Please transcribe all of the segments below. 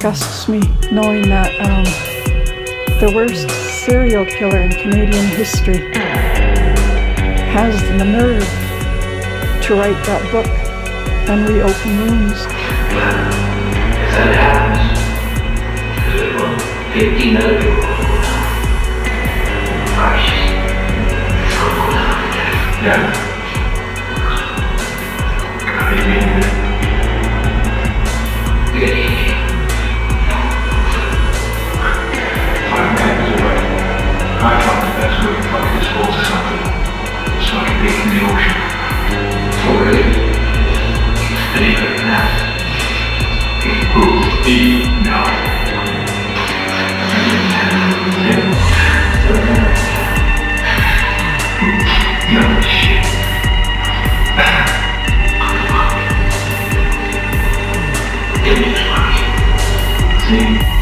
disgusts me knowing that the worst serial killer in Canadian history has the nerve to write that book and reopen wounds. If that happens, there will 15 other people. Yeah. I found the best way to fucking dispose of something so I can be in the ocean. Oh, really? Anything than that. No. No shit. Give me this money. See?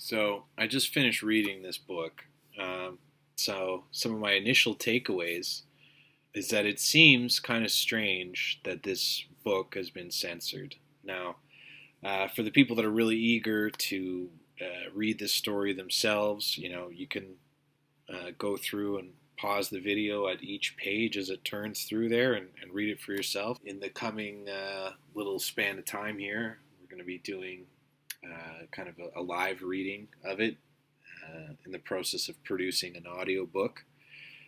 So I just finished reading this book. So some of my initial takeaways is that it seems kind of strange that this book has been censored. Now, for the people that are really eager to read this story themselves, you can go through and pause the video at each page as it turns through there and read it for yourself. In the coming little span of time here, we're going to be doing kind of a live reading of it in the process of producing an audio book.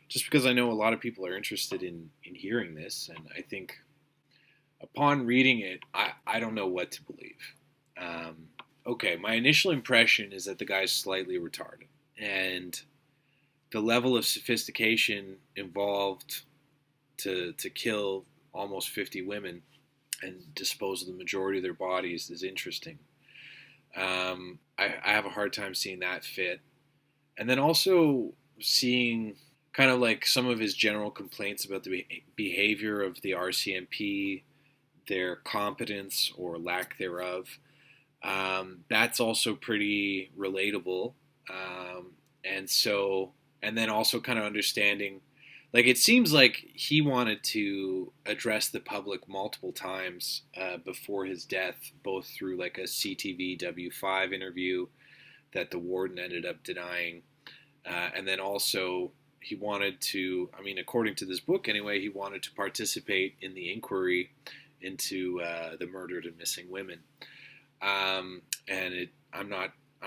Just because I know a lot of people are interested in hearing this, and I think upon reading it, I don't know what to believe. Okay, my initial impression is that the guy's slightly retarded, and the level of sophistication involved to kill almost 50 women and dispose of the majority of their bodies is interesting. I have a hard time seeing that fit. And then also seeing kind of like some of his general complaints about the behavior of the RCMP, their competence or lack thereof. That's also pretty relatable. And then also kind of understanding like it seems like he wanted to address the public multiple times before his death, both through like a CTV W5 interview that the warden ended up denying, and then also he wanted to, I mean, according to this book anyway, he wanted to participate in the inquiry into the murdered and missing women. I'm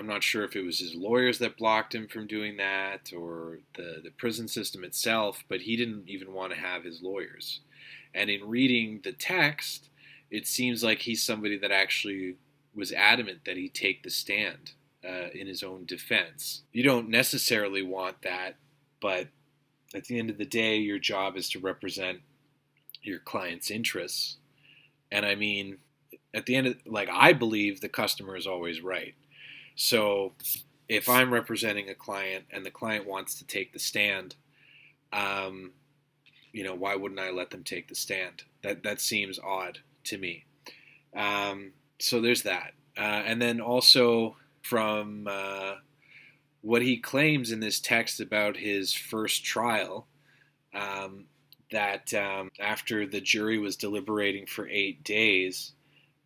not sure if it was his lawyers that blocked him from doing that or the prison system itself, but he didn't even want to have his lawyers. And in reading the text, it seems like he's somebody that actually was adamant that he take the stand in his own defense. You don't necessarily want that, but at the end of the day, your job is to represent your client's interests. And I mean, at the end of, like, I believe the customer is always right. So if I'm representing a client and the client wants to take the stand, why wouldn't I let them take the stand? That seems odd to me. So there's that. And then also from what he claims in this text about his first trial, that after the jury was deliberating for 8 days,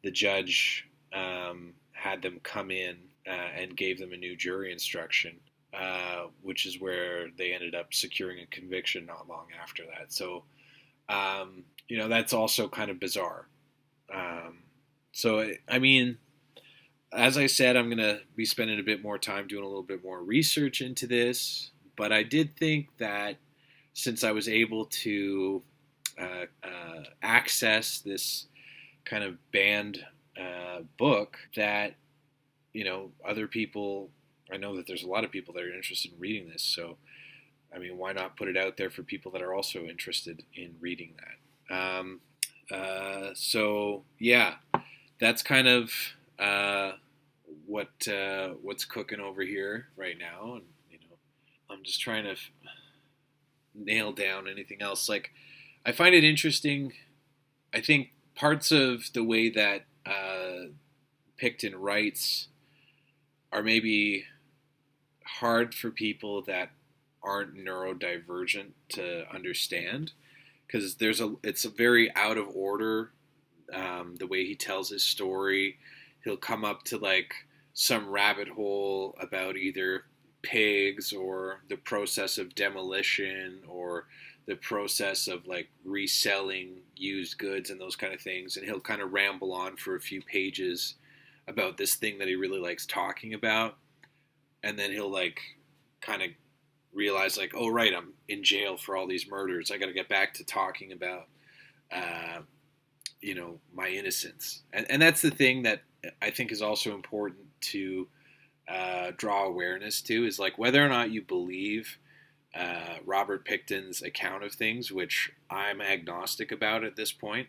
the judge had them come in and gave them a new jury instruction, which is where they ended up securing a conviction not long after that. So, that's also kind of bizarre. So, I mean, as I said, I'm going to be spending a bit more time doing a little bit more research into this, but I did think that since I was able to access this kind of banned book, that, other people, I know that there's a lot of people that are interested in reading this, so, I mean, why not put it out there for people that are also interested in reading that? So, yeah, that's kind of what's cooking over here right now, and I'm just trying to nail down anything else. Like, I find it interesting. I think parts of the way that Picton writes are maybe hard for people that aren't neurodivergent to understand, because it's a very out of order. The way he tells his story, he'll come up to like some rabbit hole about either pigs or the process of demolition or the process of like reselling used goods and those kind of things, and he'll kind of ramble on for a few pages about this thing that he really likes talking about, and then he'll like kind of realize like, oh right, I'm in jail for all these murders, I got to get back to talking about my innocence. And that's the thing that I think is also important to draw awareness to, is like whether or not you believe Robert Picton's account of things, which I'm agnostic about at this point.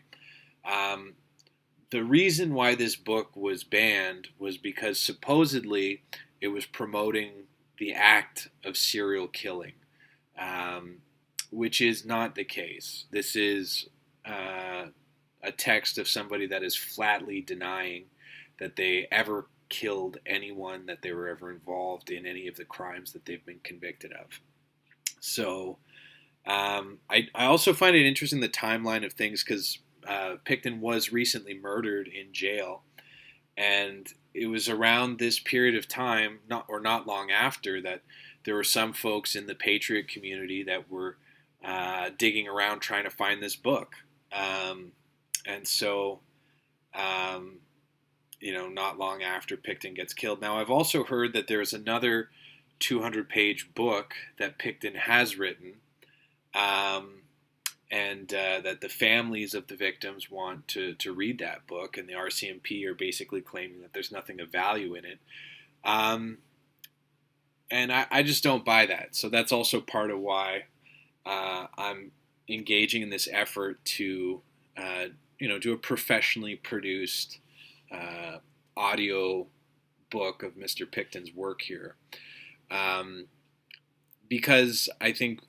The reason why this book was banned was because supposedly it was promoting the act of serial killing, which is not the case. This is a text of somebody that is flatly denying that they ever killed anyone, that they were ever involved in any of the crimes that they've been convicted of. So I also find it interesting, the timeline of things, because Picton was recently murdered in jail, and it was around this period of time, not long after, that there were some folks in the Patriot community that were digging around trying to find this book. And so, not long after Picton gets killed. Now, I've also heard that there's another 200-page book that Picton has written, and that the families of the victims want to read that book, and the RCMP are basically claiming that there's nothing of value in it. And I just don't buy that. So that's also part of why I'm engaging in this effort to do a professionally produced audio book of Mr. Picton's work here. Because I think,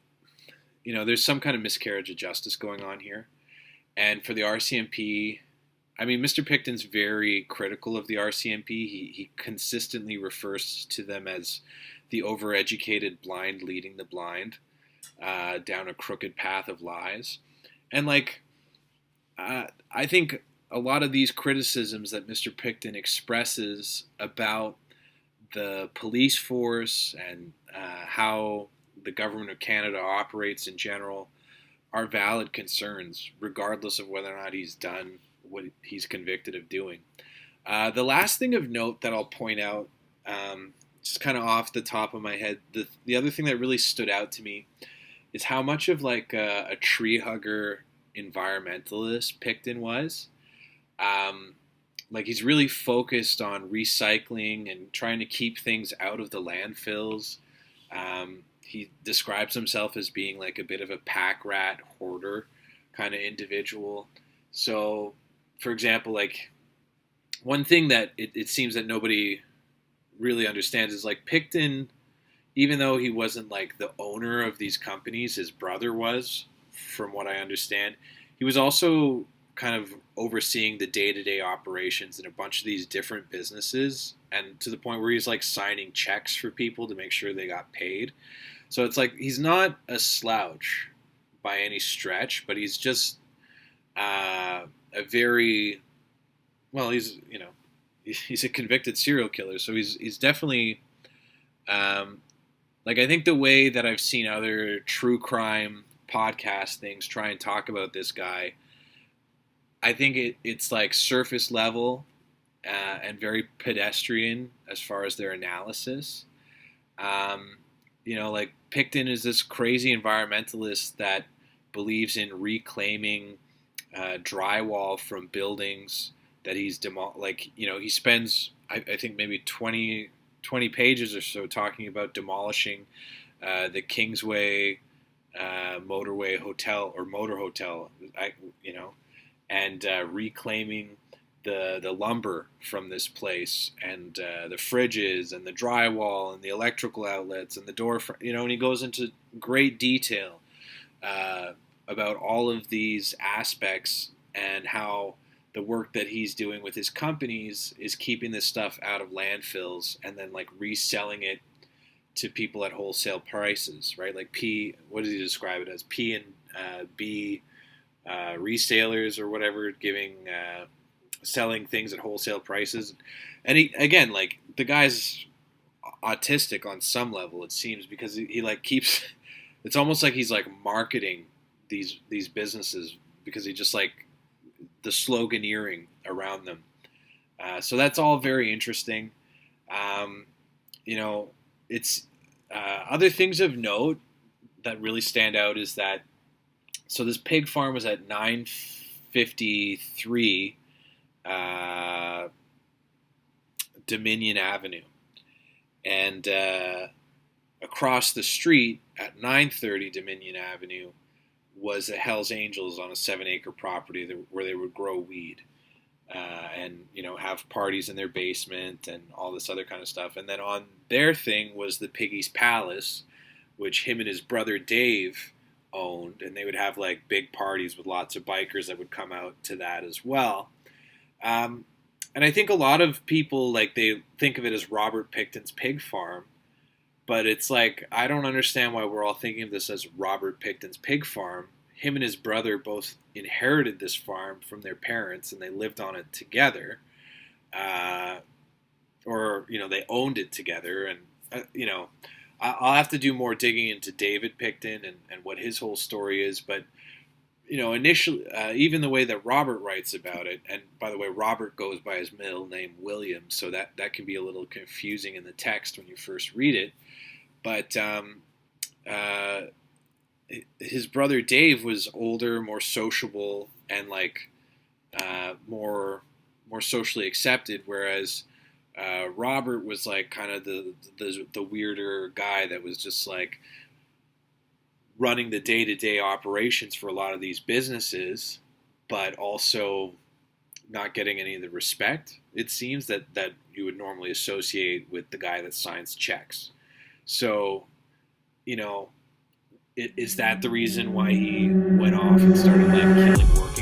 there's some kind of miscarriage of justice going on here. And for the RCMP, I mean, Mr. Picton's very critical of the RCMP. He consistently refers to them as the overeducated blind leading the blind. down a crooked path of lies. And like, I think a lot of these criticisms that Mr. Picton expresses about the police force and how the government of Canada operates in general are valid concerns, regardless of whether or not he's done what he's convicted of doing. The last thing of note that I'll point out, just kind of off the top of my head, the other thing that really stood out to me is how much of like a tree hugger environmentalist Picton was. Like he's really focused on recycling and trying to keep things out of the landfills. He describes himself as being like a bit of a pack rat hoarder kind of individual. So, for example, like one thing that it seems that nobody really understands is like Picton, even though he wasn't like the owner of these companies, his brother was, from what I understand. He was also kind of overseeing the day-to-day operations in a bunch of these different businesses, and to the point where he's like signing checks for people to make sure they got paid. So it's like he's not a slouch by any stretch, but he's just a very, well, he's a convicted serial killer, so he's definitely like I think the way that I've seen other true crime podcast things try and talk about this guy, I think it's like surface level and very pedestrian as far as their analysis. Like Picton is this crazy environmentalist that believes in reclaiming drywall from buildings that he's he spends I think maybe 20 pages or so talking about demolishing the Kingsway motorway hotel or motor hotel, and reclaiming the lumber from this place and the fridges and the drywall and the electrical outlets and the door, and he goes into great detail about all of these aspects and how the work that he's doing with his companies is keeping this stuff out of landfills and then like reselling it to people at wholesale prices, right? Like what does he describe it as? P and B resellers or whatever, selling things at wholesale prices. And he, again, like the guy's autistic on some level, it seems, because he like keeps, it's almost like he's like marketing these businesses because he just like the sloganeering around them. So that's all very interesting. It's other things of note that really stand out is that, so this pig farm was at 953 Dominion Avenue, and across the street at 930 Dominion Avenue was the Hells Angels on a 7-acre property where they would grow weed and have parties in their basement and all this other kind of stuff. And then on their thing was the Piggy's Palace, which him and his brother Dave owned, and they would have like big parties with lots of bikers that would come out to that as well. And I think a lot of people, like, they think of it as Robert Picton's pig farm, but it's like, I don't understand why we're all thinking of this as Robert Picton's pig farm. Him and his brother both inherited this farm from their parents, and they lived on it together. They owned it together. And, I'll have to do more digging into David Picton and what his whole story is. But, initially, even the way that Robert writes about it, and by the way, Robert goes by his middle name, William, so that can be a little confusing in the text when you first read it. But his brother Dave was older, more sociable, and like more socially accepted, whereas Robert was like kind of the weirder guy that was just like running the day-to-day operations for a lot of these businesses, but also not getting any of the respect, it seems, that you would normally associate with the guy that signs checks. So, is that the reason why he went off and started like killing working